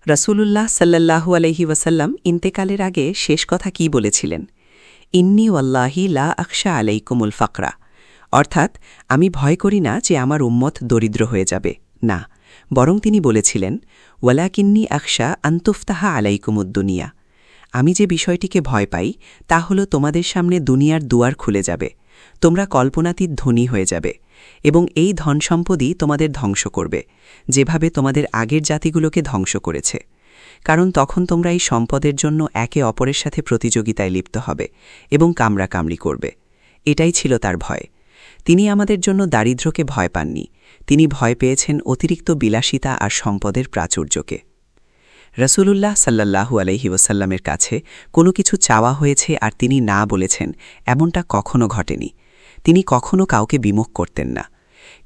রাসূলুল্লাহ সাল্লাল্লাহু আলাইহি ওয়াসাল্লাম ইন্তেকালের আগে শেষ কথা কি বলেছিলেন? ইন্নী ওয়াল্লাহি লা আখশা আলাইকুমুল ফাকরা, অর্থাৎ আমি ভয় করি না যে আমার উম্মত দরিদ্র হয়ে যাবে, না, বরং তিনি বলেছিলেন ওয়ালাকিন্নী আখশা আনতুফতাহা আলাইকুমুদ্দুনিয়া, আমি যে বিষয়টিকে ভয় পাই তা হল তোমাদের সামনে দুনিয়ার দুয়ার খুলে যাবে, তোমরা কল্পনাতীত ধনী হয়ে যাবে এবং এই ধনসম্পদই তোমাদের ধ্বংস করবে, যেভাবে তোমাদের আগের জাতিগুলোকে ধ্বংস করেছে। কারণ তখন তোমরা এই সম্পদের জন্য একে অপরের সাথে প্রতিযোগিতায় লিপ্ত হবে এবং কামড়াকামড়ি করবে। এটাই ছিল তার ভয়। তিনি আমাদের জন্য দারিদ্র্যকে ভয় পাননি, তিনি ভয় পেয়েছেন অতিরিক্ত বিলাসিতা আর সম্পদের প্রাচুর্যকে। রাসূলুল্লাহ সাল্লাল্লাহু আলাইহি ওয়াসাল্লামের কাছে কোনো কিছু চাওয়া হয়েছে আর তিনি না বলেছেন, এমনটা কখনো ঘটেনি। তিনি কখনো কাউকে বিমুখ করতেন না।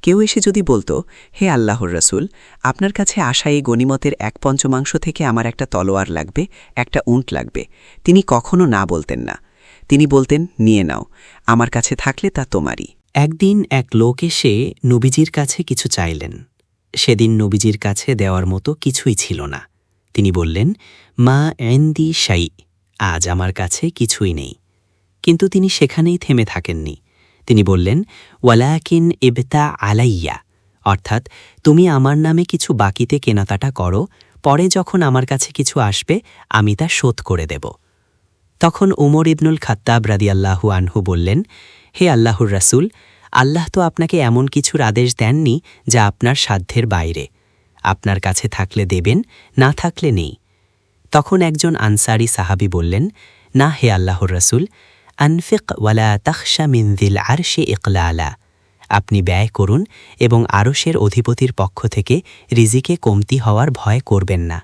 কেউ এসে যদি বলতো, হে আল্লাহর রাসূল, আপনার কাছে আসা এই গনিমতের 1/5 থেকে আমার একটা তলোয়ার লাগবে, একটা উট লাগবে, তিনি কখনো না বলতেন না। তিনি বলতেন, নিয়ে নাও, আমার কাছে থাকলে তা তোমারই। একদিন এক লোক এসে নবীজির কাছে কিছু চাইলেন। সেদিন নবীজির কাছে দেওয়ার মতো কিছুই ছিল না। তিনি বললেন, মা ইনদি শাই, আজ আমার কাছে কিছুই নেই। কিন্তু তিনি সেখানেই থেমে থাকেননি। তিনি বললেন, ওয়ালাকিন ইবতা আলাইয়া, অর্থাৎ তুমি আমার নামে কিছু বাকিতে কেনাকাটা করো, পরে যখন আমার কাছে কিছু আসবে আমি তা শোধ করে দেব। তখন উমর ইবনুল খাত্তাব রাদিয়াল্লাহু আনহু বললেন, হে আল্লাহর রাসূল, আল্লাহ তো আপনাকে এমন কিছুর আদেশ দেননি যা আপনার সাধ্যের বাইরে। আপনার কাছে থাকলে দেবেন, না থাকলে নেই। তখন একজন আনসারী সাহাবী বললেন, না হে আল্লাহর রাসূল, আনফিক ওয়ালা তাখশা মিন যিল আরশি ইকলালা, আপনি ব্যয় করুন এবং আরশের অধিপতির পক্ষ থেকে রিজিকে কমতি হওয়ার ভয় করবেন না।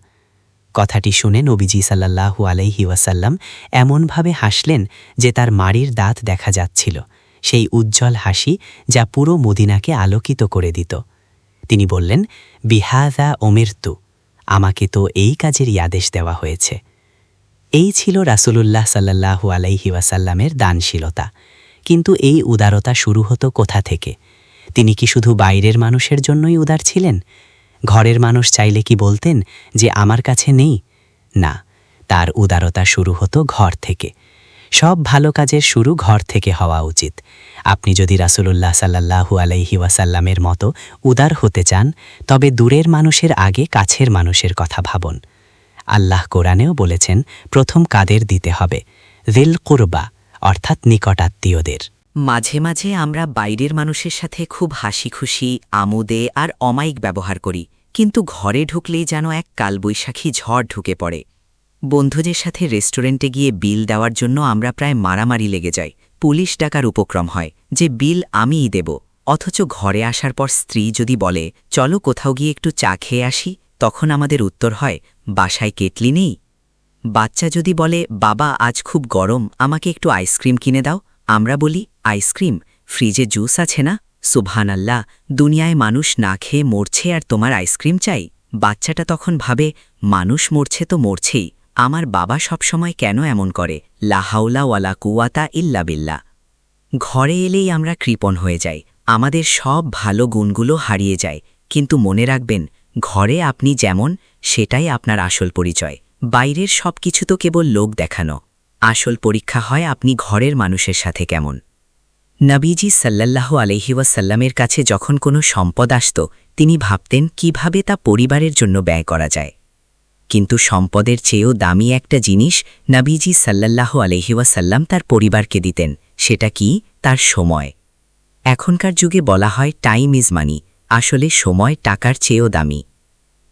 কথাটি শুনে নবীজি সাল্লাল্লাহু আলাইহি ওয়াসাল্লাম এমনভাবে হাসলেন যে তার মাড়ির দাঁত দেখা যাচ্ছিল, সেই উজ্জ্বল হাসি যা পুরো মদিনাকে আলোকিত করে দিত। তিনি বললেন, বিহাযা উমিরতু, আমাকে তো এই কাজেরই আদেশ দেওয়া হয়েছে। এই ছিল রাসূলুল্লাহ সাল্লাল্লাহু আলাইহি ওয়াসাল্লামের দানশীলতা। কিন্তু এই উদারতা শুরু হতো কোথা থেকে? তিনি কি শুধু বাইরের মানুষের জন্যই উদার ছিলেন? ঘরের মানুষ চাইলে কি বলতেন যে আমার কাছে নেই? না, তার উদারতা শুরু হতো ঘর থেকে। সব ভালো কাজের শুরু ঘর থেকে হওয়া উচিত। আপনি যদি রাসূলুল্লাহ সাল্লাল্লাহু আলাইহি ওয়াসাল্লামের মতো উদার হতে চান, তবে দূরের মানুষের আগে কাছের মানুষের কথা ভাবুন। আল্লাহ কোরআনেও বলেছেন, প্রথম কাদের দিতে হবে? যিল কুরবা, অর্থাৎ নিকটাত্মীয়দের। মাঝে মাঝে আমরা বাইরের মানুষের সাথে খুব হাসি খুশি, আমোদে আর অমায়িক ব্যবহার করি, কিন্তু ঘরে ঢুকলেই যেন এক কালবৈশাখী ঝড় ঢুকে পড়ে। বন্ধুদের সাথে রেস্টুরেন্টে গিয়ে বিল দেওয়ার জন্য আমরা প্রায় মারামারি লেগে যাই, পুলিশ ডাকার উপক্রম হয় যে বিল আমিই দেব। অথচ ঘরে আসার পর স্ত্রী যদি বলে, চলো কোথাও গিয়ে একটু চা খেয়ে আসি, তখন আমাদের উত্তর হয়, বাসায় কেটলি নেই। বাচ্চা যদি বলে, বাবা আজ খুব গরম, আমাকে একটু আইসক্রিম কিনে দাও, আমরা বলি, আইসক্রিম? ফ্রিজে জুস আছে না? সুবহানাল্লাহ, দুনিয়ায় মানুষ না খেয়ে মরছে আর তোমার আইসক্রিম চাই? বাচ্চাটা তখন ভাবে, মানুষ মরছে তো মরছেই, আমার বাবা সবসময় কেন এমন করে? লা হাওলা ওয়ালা কুওয়াতা ইল্লা বিল্লাহ। ঘরে এলেই আমরা কৃপণ হয়ে যাই, আমাদের সব ভালো গুণগুলো হারিয়ে যায়। কিন্তু মনে রাখবেন, ঘরে আপনি যেমন, সেটাই আপনার আসল পরিচয়। বাইরের সব কিছু তো কেবল লোক দেখানো, আসল পরীক্ষা হয় আপনি ঘরের মানুষের সাথে কেমন। নবীজি সাল্লাল্লাহু আলাইহি ওয়াসাল্লামের কাছে যখন কোনো সম্পদ আসত, তিনি ভাবতেন কিভাবে তা পরিবারের জন্য ব্যয় করা যায়। কিন্তু সম্পদের চেয়েও দামি একটা জিনিস নবীজি সাল্লাল্লাহু আলাইহি ওয়াসাল্লাম তার পরিবারকে দিতেন, সেটা কি? তার সময়। এখনকার যুগে বলা হয় টাইম ইজ মানি, আসলে সময় টাকার চেয়েও দামি।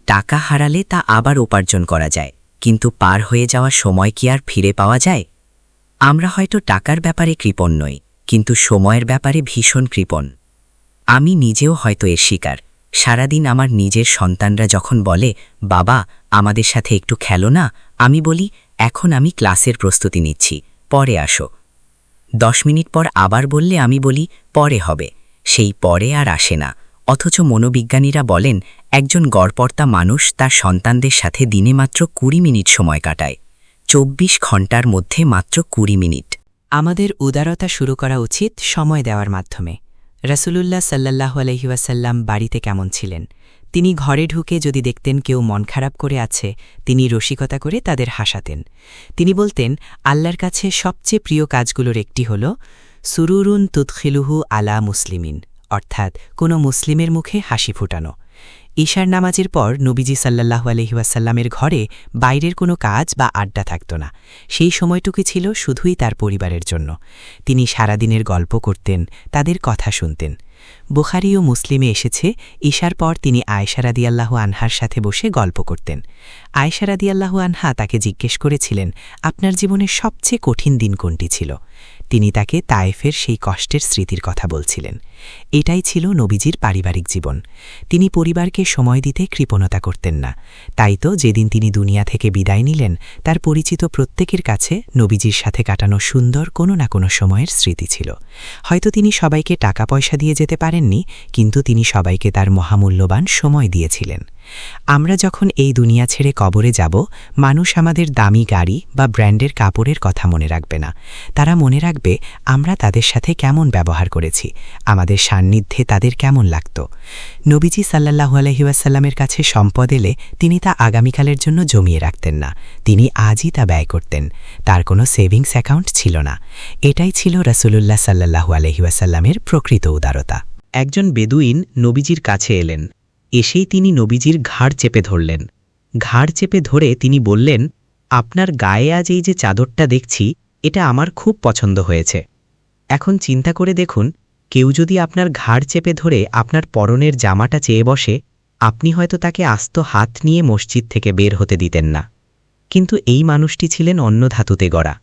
টাকা হারালে তা আবার উপার্জন করা যায়, কিন্তু পার হয়ে যাওয়া সময় কি আর ফিরে পাওয়া যায়? আমরা হয়তো টাকার ব্যাপারে কৃপণ নই, কিন্তু সময়ের ব্যাপারে ভীষণ কৃপণ। আমি নিজেও হয়তো এর শিকার। সারাদিন আমার নিজের সন্তানরা যখন বলে, বাবা আমাদের সাথে একটু খেলো না, আমি বলি, এখন আমি ক্লাসের প্রস্তুতি নিচ্ছি, পরে আসো। 10 মিনিট পর আবার বললে আমি বলি, পরে হবে। সেই পরে আর আসে না। অথচ মনোবিজ্ঞানীরা বলেন, একজন গড়পড়তা মানুষ তার সন্তানদের সাথে দিনে মাত্র 20 মিনিট সময় কাটায়, 24 ঘণ্টার মধ্যে মাত্র 20 মিনিট। আমাদের উদারতা শুরু করা উচিত সময় দেওয়ার মাধ্যমে। রাসূলুল্লাহ সাল্লাল্লাহু আলাইহি ওয়াসাল্লাম বাড়িতে কেমন ছিলেন? তিনি ঘরে ঢুকে যদি দেখতেন কেউ মন খারাপ করে আছে তিনি রসিকতা করে তাদের হাসাতেন। তিনি বলতেন, আল্লাহর কাছে সবচেয়ে প্রিয় কাজগুলোর একটি হল সুরুরুন তুদখিলুহু আলা মুসলিমিন, অর্থাৎ কোনো মুসলিমের মুখে হাসি ফোটানো। ঈশার নামাজের পর নবীজি সাল্লাল্লাহু আলাইহি ওয়াসাল্লামের ঘরে বাইরের কোনো কাজ বা আড্ডা থাকত না। সেই সময়টুকু ছিল শুধুই তার পরিবারের জন্য। তিনি সারাদিনের গল্প করতেন, তাদের কথা শুনতেন। বুখারী ও মুসলিমে এসেছে, ঈশার পর তিনি আয়েশা রাদিয়াল্লাহু আনহার সাথে বসে গল্প করতেন। আয়েশা রাদিয়াল্লাহু আনহা তাকে জিজ্ঞেস করেছিলেন, আপনার জীবনের সবচেয়ে কঠিন দিন কোনটি ছিল? তিনি তাকে তায়েফের সেই কষ্টের স্মৃতির কথা বলছিলেন। এটাই ছিল নবীজির পারিবারিক জীবন। তিনি পরিবারকে সময় দিতে কৃপণতা করতেন না। তাই তো যেদিন তিনি দুনিয়া থেকে বিদায় নিলেন, তার পরিচিত প্রত্যেকের কাছে নবীজির সাথে কাটানো সুন্দর কোনো না কোনো সময়ের স্মৃতি ছিল। হয়তো তিনি সবাইকে টাকা পয়সা দিয়ে যেতে পারেননি, কিন্তু তিনি সবাইকে তার মহামূল্যবান সময় দিয়েছিলেন। আমরা যখন এই দুনিয়া ছেড়ে কবরে যাব, মানুষ আমাদের দামি গাড়ি বা ব্র্যান্ডের কাপড়ের কথা মনে রাখবে না। তারা মনে রাখবে আমরা তাদের সাথে কেমন ব্যবহার করেছি, আমাদের সান্নিধ্যে তাদের কেমন লাগত। নবীজি সাল্লাল্লাহু আলাইহি ওয়াসাল্লামের কাছে সম্পদ এলে তিনি তা আগামীকালের জন্য জমিয়ে রাখতেন না, তিনি আজই তা ব্যয় করতেন। তার কোনো সেভিংস অ্যাকাউন্ট ছিল না। এটাই ছিল রাসূলুল্লাহ সাল্লাল্লাহু আলাইহি ওয়াসাল্লামের প্রকৃত উদারতা। একজন বেদুইন নবীজির কাছে এলেন। এসেই তিনি নবীজির ঘাড় চেপে ধরলেন। ঘাড় চেপে ধরে তিনি বললেন, আপনার গায়ে আজ এই যে চাদরটা দেখছি, এটা আমার খুব পছন্দ হয়েছে। এখন চিন্তা করে দেখুন, কেউ যদি আপনার ঘাড় চেপে ধরে আপনার পরনের জামাটা চেয়ে বসে, আপনি হয়তো তাকে আস্ত হাত নিয়ে মসজিদ থেকে বের হতে দিতেন না। কিন্তু এই মানুষটি ছিলেন অন্য ধাতুতে গড়া।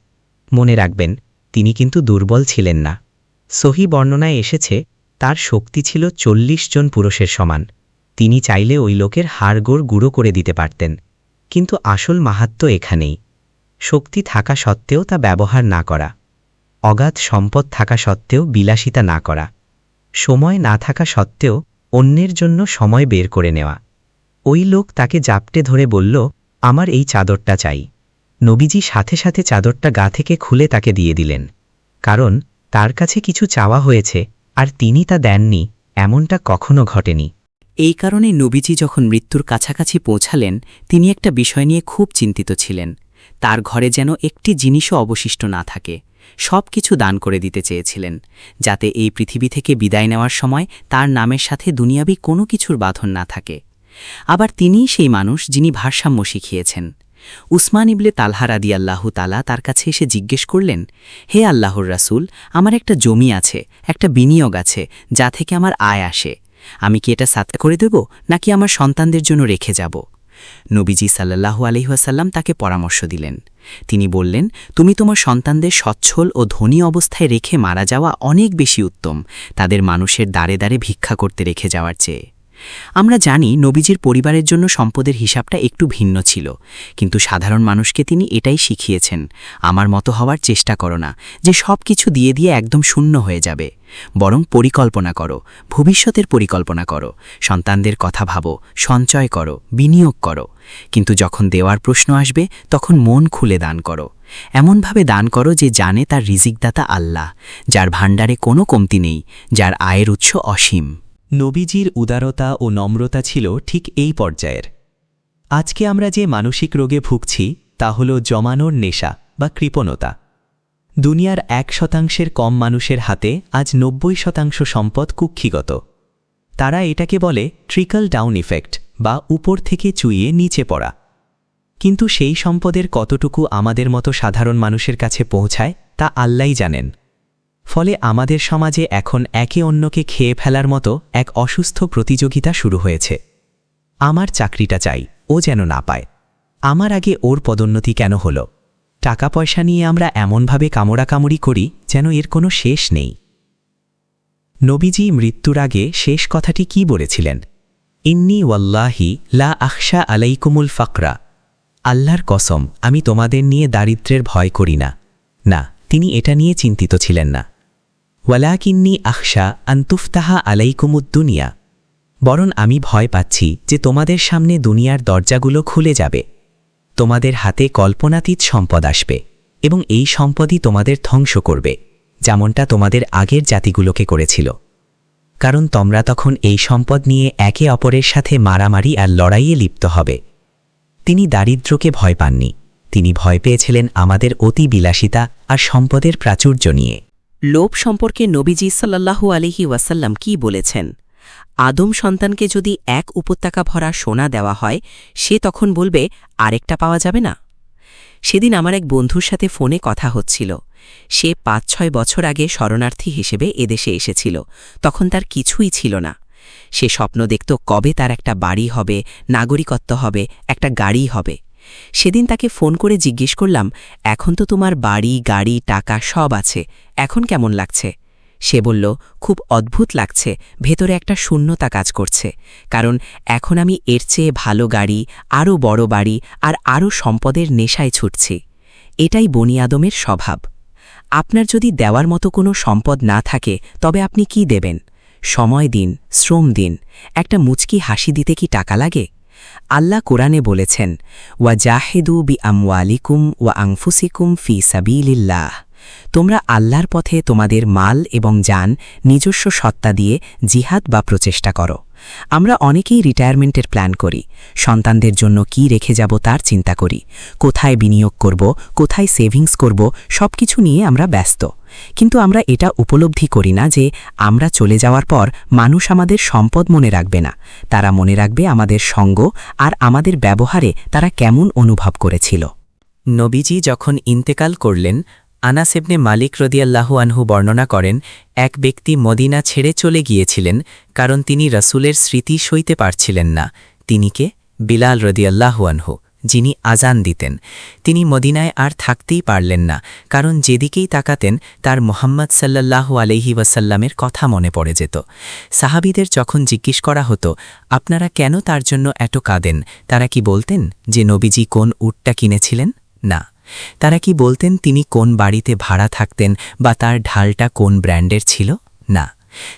মনে রাখবেন, তিনি কিন্তু দুর্বল ছিলেন না। সহি বর্ণনায় এসেছে, তার শক্তি ছিল 40 জন পুরুষের সমান। তিনি চাইলে ওই লোকের হাড়গোড় গুঁড়ো করে দিতে পারতেন। কিন্তু আসল মাহাত্ম্য এখানেই, শক্তি থাকা সত্ত্বেও তা ব্যবহার না করা, অগাধ সম্পদ থাকা সত্ত্বেও বিলাসিতা না করা, সময় না থাকা সত্ত্বেও অন্যের জন্য সময় বের করে নেওয়া। ওই লোক তাকে জাপটে ধরে বলল, আমার এই চাদরটা চাই। নবীজি সাথে সাথে চাদরটা গা থেকে খুলে তাকে দিয়ে দিলেন। কারণ তার কাছে কিছু চাওয়া হয়েছে আর তিনি তা দেননি, এমনটা কখনো ঘটেনি। এই কারণে নবীজি যখন মৃত্যুর কাছাকাছি পৌঁছালেন, তিনি একটা বিষয় নিয়ে খুব চিন্তিত ছিলেন। তার ঘরে যেন একটি জিনিসও অবশিষ্ট না থাকে। সব কিছু দান করে দিতে চেয়েছিলেন, যাতে এই পৃথিবী থেকে বিদায় নেওয়ার সময় তার নামের সাথে দুনিয়াবি কোনো কিছুর বাঁধন না থাকে। আবার তিনিই সেই মানুষ যিনি ভারসাম্য শিখিয়েছেন। উসমান ইবনে তালহা রাদিয়াল্লাহু তাআলা তার কাছে এসে জিজ্ঞেস করলেন, হে আল্লাহর রাসূল, আমার একটা জমি আছে, একটা বিনিয়োগ আছে, যা থেকে আমার আয় আসে। আমি কি এটা সাদকা করে দেব, নাকি আমার সন্তানদের জন্য রেখে যাব? নবীজি সাল্লাল্লাহু আলাইহি ওয়াসাল্লাম তাকে পরামর্শ দিলেন। তিনি বললেন, তুমি তোমার সন্তানদের সচ্ছল ও ধনী অবস্থায় রেখে মারা যাওয়া অনেক বেশি উত্তম, তাদের মানুষের দ্বারে দ্বারে ভিক্ষা করতে রেখে যাওয়ার চেয়ে। আমরা জানি নবীজির পরিবারের জন্য সম্পদের হিসাবটা একটু ভিন্ন ছিল, কিন্তু সাধারণ মানুষকে তিনি এটাই শিখিয়েছেন, আমার মতো হওয়ার চেষ্টা করো না যে সব কিছু দিয়ে দিয়ে একদম শূন্য হয়ে যাবে, বরং পরিকল্পনা করো, ভবিষ্যতের পরিকল্পনা করো, সন্তানদের কথা ভাবো, সঞ্চয় করো, বিনিয়োগ করো। কিন্তু যখন দেওয়ার প্রশ্ন আসবে তখন মন খুলে দান করো, এমনভাবে দান করো যে জানে তার রিজিকদাতা আল্লাহ, যার ভাণ্ডারে কোনো কমতি নেই, যার আয়ের উৎস অসীম। নবীজির উদারতা ও নম্রতা ছিল ঠিক এই পর্যায়ের। আজকে আমরা যে মানসিক রোগে ভুগছি তা হল জমানোর নেশা বা কৃপণতা। দুনিয়ার 1% কম মানুষের হাতে আজ 90% সম্পদ কুক্ষিগত। তারা এটাকে বলে ট্রিকল ডাউন ইফেক্ট বা উপর থেকে চুইয়ে নিচে পড়া। কিন্তু সেই সম্পদের কতটুকু আমাদের মতো সাধারণ মানুষের কাছে পৌঁছায় তা আল্লাহই জানেন। ফলে আমাদের সমাজে এখন একে অন্যকে খেয়ে ফেলার মতো এক অসুস্থ প্রতিযোগিতা শুরু হয়েছে। আমার চাকরিটা চাই, ও যেন না পায়। আমার আগে ওর পদোন্নতি কেন হলো? টাকা পয়সা নিয়ে আমরা এমনভাবে কামড়াকামড়ি করি যেন এর কোনো শেষ নেই। নবীজি মৃত্যুর আগে শেষ কথাটি কি বলেছিলেন? ইন্নী ওয়াল্লাহি লা আখশা আলাইকুমুল ফাকরা, আল্লাহর কসম আমি তোমাদের নিয়ে দারিদ্র্যের ভয় করি না। না, তিনি এটা নিয়ে চিন্তিত ছিলেন না। ওয়ালাকিন্নী আখশা আনতুফতাহা আলাইকুমুদ দুনিয়া, বরং আমি ভয় পাচ্ছি যে তোমাদের সামনে দুনিয়ার দরজাগুলো খুলে যাবে, তোমাদের হাতে কল্পনাতীত সম্পদ আসবে এবং এই সম্পদই তোমাদের ধ্বংস করবে, যেমনটা তোমাদের আগের জাতিগুলোকে করেছিল। কারণ তোমরা তখন এই সম্পদ নিয়ে একে অপরের সাথে মারামারি আর লড়াইয়ে লিপ্ত হবে। তিনি দারিদ্র্যকে ভয় পাননি, তিনি ভয় পেয়েছিলেন আমাদের অতি বিলাসিতা আর সম্পদের প্রাচুর্য নিয়ে। লোভ সম্পর্কে নবীজি সাল্লাল্লাহু আলাইহি ওয়াসাল্লাম কি বলেছেন? আদম সন্তানকে যদি এক উপত্যকা ভরা সোনা দেওয়া হয়, সে তখন বলবে আরেকটা পাওয়া যাবে না? সেদিন আমার এক বন্ধুর সাথে ফোনে কথা হচ্ছিল। সে ৫-৬ বছর আগে শরণার্থী হিসেবে এদেশে এসেছিল। তখন তার কিছুই ছিল না। সে স্বপ্ন দেখত কবে তার একটা বাড়ি হবে, নাগরিকত্ব হবে, একটা গাড়ি হবে। সেদিন তাকে ফোন করে জিজ্ঞেস করলাম, এখন তো তোমার বাড়ি, গাড়ি, টাকা সব আছে, এখন কেমন লাগছে? সে বলল, খুব অদ্ভুত লাগছে, ভেতরে একটা শূন্যতা কাজ করছে, কারণ এখন আমি এর চেয়ে ভালো গাড়ি, আরও বড় বাড়ি আর আরও সম্পদের নেশায় ছুটছি। এটাই বনি আদমের স্বভাব। আপনার যদি দেওয়ার মতো কোনো সম্পদ না থাকে, তবে আপনি কি দেবেন? সময় দিন, শ্রম দিন। একটা মুচকি হাসি দিতে কি টাকা লাগে? আল্লাহ কোরআনে বলেছেন, ওয়া জাহেদু বি আমওয়ালিকুম ওয়া আনফুসিকুম ফি সাবিলিল্লাহ। তোমরা আল্লাহর পথে তোমাদের মাল এবং জান, নিজস্ব সত্তা দিয়ে জিহাদ বা প্রচেষ্টা করো। আমরা অনেকেই রিটায়ারমেন্টের প্ল্যান করি, সন্তানদের জন্য কি রেখে যাব তার চিন্তা করি, কোথায় বিনিয়োগ করব, কোথায় সেভিংস করব, সবকিছু নিয়ে আমরা ব্যস্ত। কিন্তু আমরা এটা উপলব্ধি করি না যে আমরা চলে যাওয়ার পর মানুষ আমাদের সম্পদ মনে রাখবে না, তারা মনে রাখবে আমাদের সঙ্গ আর আমাদের ব্যবহারে তারা কেমন অনুভব করেছিল। নবীজি যখন ইন্তেকাল করলেন, আনাস ইবনে মালিক রাদিয়াল্লাহু আনহু বর্ণনা করেন, এক ব্যক্তি মদিনা ছেড়ে চলে গিয়েছিলেন কারণ তিনি রাসূলের স্মৃতি সইতে পারছিলেন না। তিনি কে? বিলাল রাদিয়াল্লাহু আনহু, যিনি আজান দিতেন। তিনি মদিনায় আর থাকতেই পারলেন না, কারণ যেদিকেই তাকাতেন তার মুহাম্মদ সাল্লাল্লাহু আলাইহি ওয়াসাল্লামের কথা মনে পড়ে যেত। সাহাবীদের যখন জিজ্ঞেস করা হতো, আপনারা কেন তার জন্য এত কাঁদেন, তারা কি বলতেন যে নবীজি কোন উটটা কিনেছিলেন? না। তারা কি বলতেন তিনি কোন বাড়িতে ভাড়া থাকতেন বা তার ঢালটা কোন ব্র্যান্ডের ছিল? না।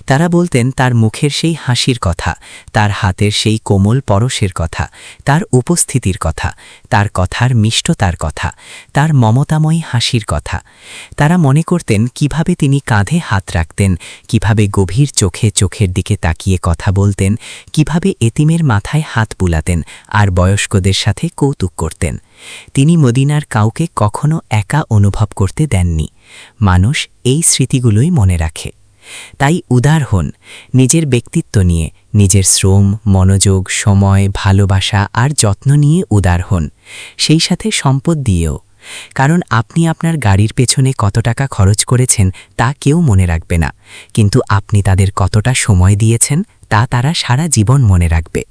তারা বলতেন তার মুখের সেই হাসির কথা, তার হাতের সেই কোমল পরশের কথা, তার উপস্থিতির কথা, তার কথার মিষ্টতার কথা, তার মমতাময়ী হাসির কথা। তারা মনে করতেন কিভাবে তিনি কাঁধে হাত রাখতেন, কিভাবে গভীর চোখে চোখের দিকে তাকিয়ে কথা বলতেন, কিভাবে এতিমের মাথায় হাত বুলাতেন আর বয়স্কদের সাথে কৌতুক করতেন। তিনি মদিনার কাউকে কখনো একা অনুভব করতে দেননি। মানুষ এই স্মৃতিগুলোই মনে রাখে। তাই উদার হন, নিজের ব্যক্তিত্ব নিয়ে, নিজের শ্রম, মনোযোগ, সময়, ভালোবাসা আর যত্ন নিয়ে উদার হন, সেই সাথে সম্পদ দিয়েও। কারণ আপনি আপনার গাড়ির পেছনে কত টাকা খরচ করেছেন তা কেউ মনে রাখবে না, কিন্তু আপনি তাদের কতটা সময় দিয়েছেন তা তারা সারা জীবন মনে রাখবে।